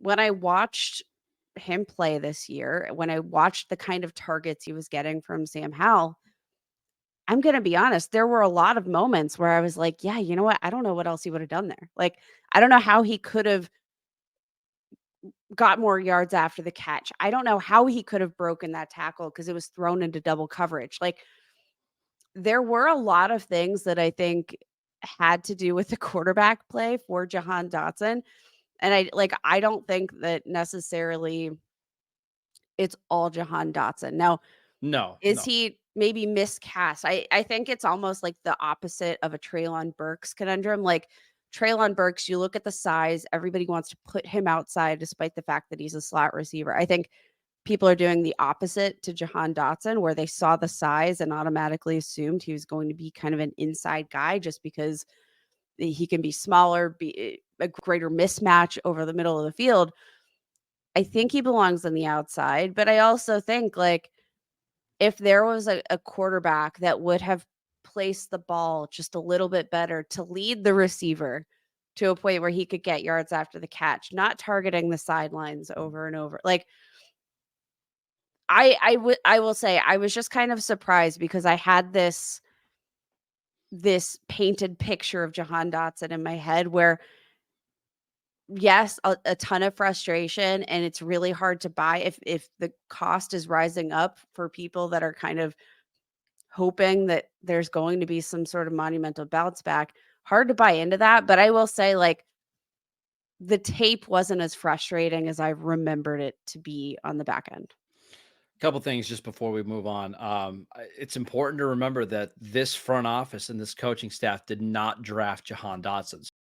when I watched him play this year, when I watched the kind of targets he was getting from Sam Howell, I'm gonna be honest, there were a lot of moments where I was like, "Yeah, you know what? I don't know what else he would have done there." Like, I don't know how he could have got more yards after the catch. I don't know how he could have broken that tackle because it was thrown into double coverage. Like, there were a lot of things that I think had to do with the quarterback play for Jahan Dotson, and I don't think that necessarily it's all Jahan Dotson. Now, No, is no. he maybe miscast? I think it's almost like the opposite of a Treylon Burks conundrum. Like, Treylon Burks, you look at the size, everybody wants to put him outside despite the fact that he's a slot receiver. I think people are doing the opposite to Jahan Dotson, where they saw the size and automatically assumed he was going to be kind of an inside guy just because he can be smaller, be a greater mismatch over the middle of the field. I think he belongs on the outside, but I also think, like, if there was a quarterback that would have placed the ball just a little bit better to lead the receiver to a point where he could get yards after the catch, not targeting the sidelines over and over. Like, I will say I was just kind of surprised because I had this painted picture of Jahan Dotson in my head where, yes, a ton of frustration, and it's really hard to buy if the cost is rising up for people that are kind of hoping that there's going to be some sort of monumental bounce back. Hard to buy into that, but I will say, like, the tape wasn't as frustrating as I remembered it to be on the back end. Couple things just before we move on. It's important to remember that this front office and this coaching staff did not draft Jahan Dotson.